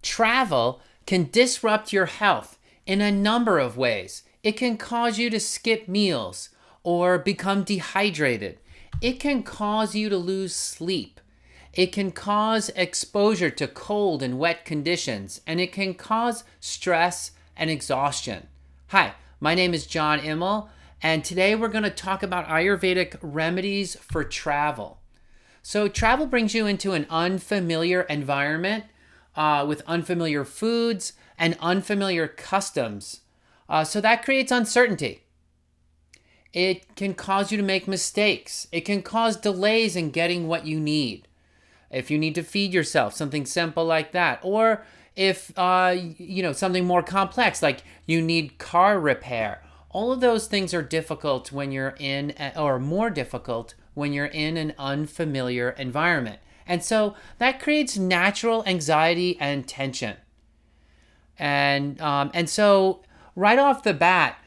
Travel can disrupt your health in a number of ways. It can cause you to skip meals or become dehydrated. It can cause you to lose sleep. It can cause exposure to cold and wet conditions, and it can cause stress and exhaustion. Hi, my name is John Immel, and today we're going to talk about Ayurvedic remedies for travel. So travel brings you into an unfamiliar environment with unfamiliar foods and unfamiliar customs. So that creates uncertainty. It can cause you to make mistakes. It can cause delays in getting what you need. If you need to feed yourself, something simple like that. Or if, something more complex, like you need car repair. All of those things are difficult when you're in, or more difficult when you're in an unfamiliar environment. And so that creates natural anxiety and tension. And so right off the bat,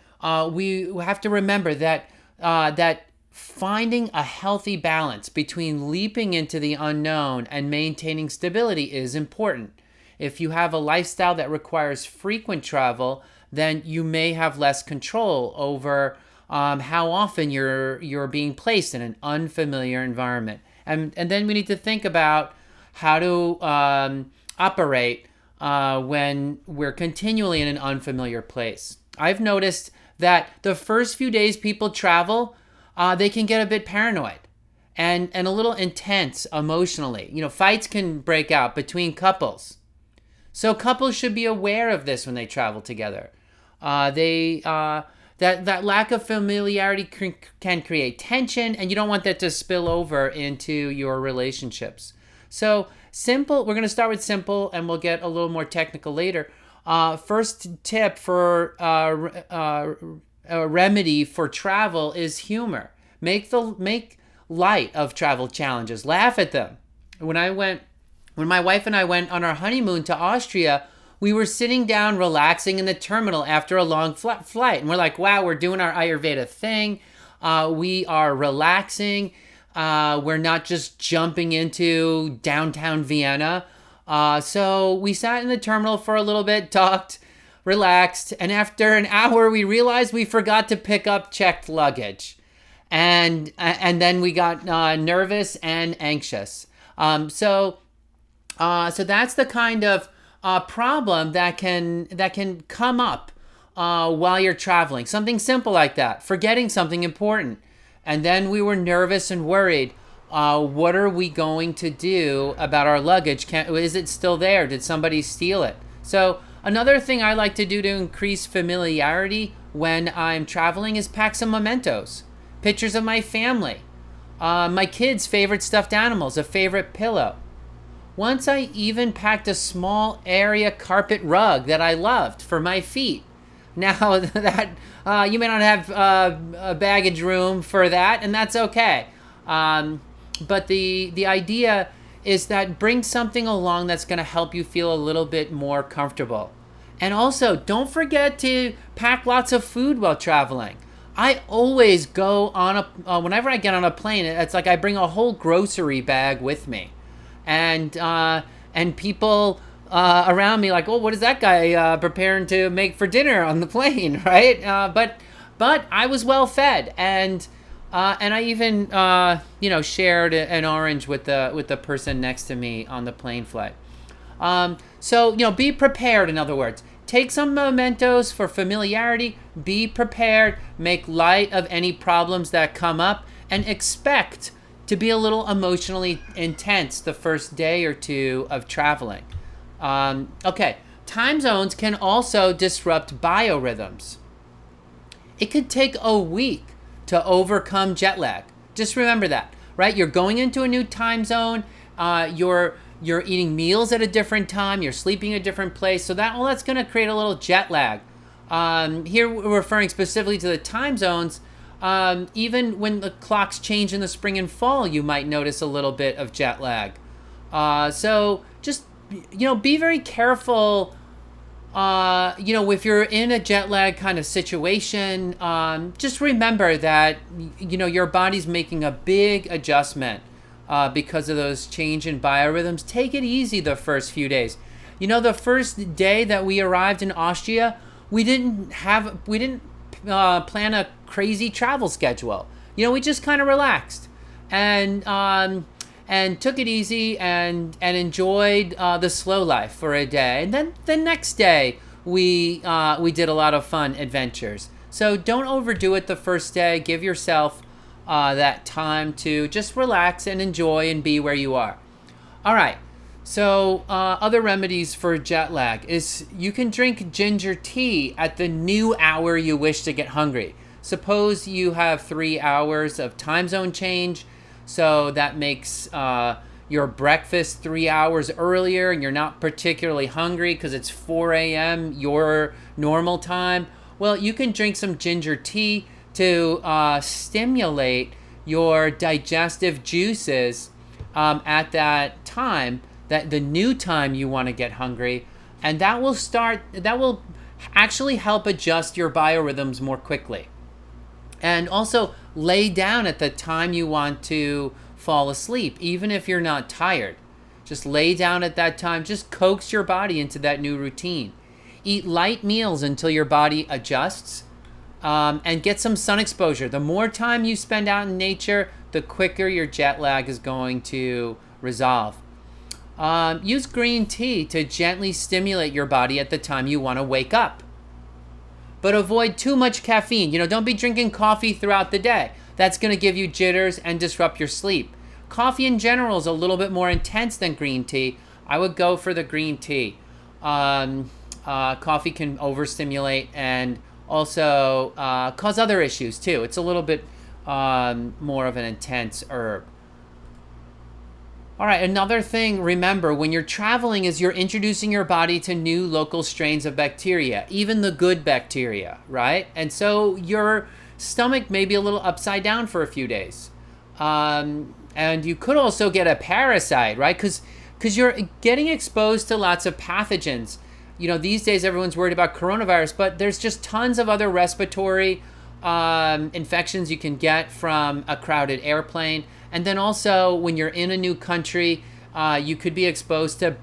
we have to remember that finding a healthy balance between leaping into the unknown and maintaining stability is important. If you have a lifestyle that requires frequent travel, then you may have less control over how often you're being placed in an unfamiliar environment. And then we need to think about how to operate when we're continually in an unfamiliar place. I've noticed that the first few days people travel, they can get a bit paranoid and a little intense emotionally. Fights can break out between couples. So couples should be aware of this when they travel together. That lack of familiarity can create tension, and you don't want that to spill over into your relationships. So simple, we're going to start with simple, and we'll get a little more technical later. First tip for a remedy for travel is humor. Make light of travel challenges. Laugh at them. When my wife and I went on our honeymoon to Austria, we were sitting down relaxing in the terminal after a long flight. And we're like, wow, we're doing our Ayurveda thing. We are relaxing. We're not just jumping into downtown Vienna. So we sat in the terminal for a little bit, talked, relaxed. And after an hour, we realized we forgot to pick up checked luggage. And then we got nervous and anxious. So that's the kind of problem that can come up while you're traveling. Something simple like that, forgetting something important. And then we were nervous and worried. What are we going to do about our luggage? Is it still there? Did somebody steal it? So another thing I like to do to increase familiarity when I'm traveling is pack some mementos. Pictures of my family, my kids' favorite stuffed animals, a favorite pillow. Once I even packed a small area carpet rug that I loved for my feet. Now that you may not have a baggage room for that, and that's okay. But the idea is that bring something along that's going to help you feel a little bit more comfortable. And also, don't forget to pack lots of food while traveling. I always go on whenever I get on a plane, it's like I bring a whole grocery bag with me. And people around me like, oh, what is that guy preparing to make for dinner on the plane, right? But I was well fed, and I even shared an orange with the person next to me on the plane flight. So be prepared. In other words, take some mementos for familiarity. Be prepared. Make light of any problems that come up, and expect to be a little emotionally intense the first day or two of traveling. Okay, time zones can also disrupt biorhythms. It could take a week to overcome jet lag. Just remember that, right? You're going into a new time zone. You're eating meals at a different time. You're sleeping in a different place. So that's going to create a little jet lag. Here we're referring specifically to the time zones. Even when the clocks change in the spring and fall, you might notice a little bit of jet lag. So just, be very careful. If you're in a jet lag kind of situation, just remember that, your body's making a big adjustment because of those change in biorhythms. Take it easy the first few days. You know, the first day that we arrived in Austria, we didn't plan a crazy travel schedule. You know, we just kind of relaxed and took it easy and enjoyed the slow life for a day. And then the next day, we did a lot of fun adventures. So don't overdo it the first day. Give yourself that time to just relax and enjoy and be where you are. All right. So other remedies for jet lag is you can drink ginger tea at the new hour you wish to get hungry. Suppose you have 3 hours of time zone change, so that makes your breakfast 3 hours earlier and you're not particularly hungry because it's 4 a.m. your normal time. Well, you can drink some ginger tea to stimulate your digestive juices at that time, that the new time you want to get hungry, and that will actually help adjust your biorhythms more quickly. And also lay down at the time you want to fall asleep, even if you're not tired. Just lay down at that time. Just coax your body into that new routine. Eat light meals until your body adjusts, and get some sun exposure. The more time you spend out in nature, the quicker your jet lag is going to resolve. Use green tea to gently stimulate your body at the time you want to wake up. But avoid too much caffeine. You know, don't be drinking coffee throughout the day. That's going to give you jitters and disrupt your sleep. Coffee in general is a little bit more intense than green tea. I would go for the green tea. Coffee can overstimulate and also cause other issues too. It's a little bit more of an intense herb. All right, another thing, remember, when you're traveling is you're introducing your body to new local strains of bacteria, even the good bacteria, right? And so your stomach may be a little upside down for a few days. And you could also get a parasite, right? Because you're getting exposed to lots of pathogens. You know, these days everyone's worried about coronavirus, but there's just tons of other respiratory infections you can get from a crowded airplane. And then also when you're in a new country, you could be exposed to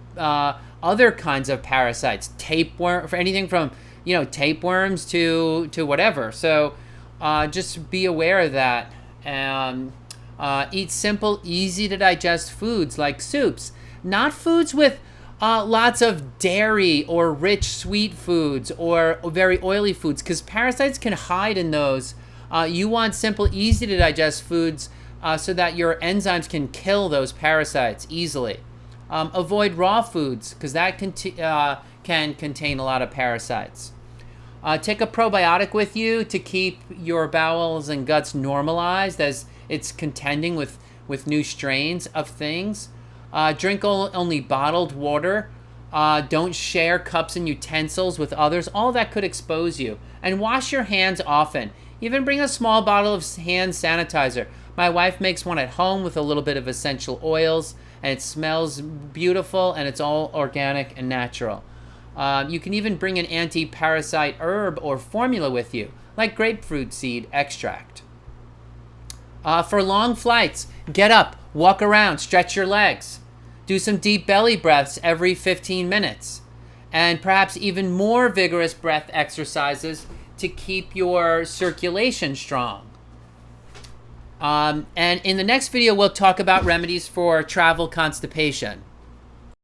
other kinds of parasites, tapeworm, for anything from, you know, tapeworms to whatever. So just be aware of that. Eat simple, easy to digest foods like soups, not foods with lots of dairy or rich sweet foods or very oily foods, because parasites can hide in those. You want simple, easy to digest foods so that your enzymes can kill those parasites easily. Avoid raw foods because that can contain a lot of parasites. Take a probiotic with you to keep your bowels and guts normalized as it's contending with new strains of things. Drink only bottled water. Don't share cups and utensils with others. All that could expose you. And wash your hands often. Even bring a small bottle of hand sanitizer. My wife makes one at home with a little bit of essential oils, and it smells beautiful, and it's all organic and natural. You can even bring an anti-parasite herb or formula with you, like grapefruit seed extract. For long flights, get up, walk around, stretch your legs. Do some deep belly breaths every 15 minutes. And perhaps even more vigorous breath exercises to keep your circulation strong. And in the next video, we'll talk about remedies for travel constipation.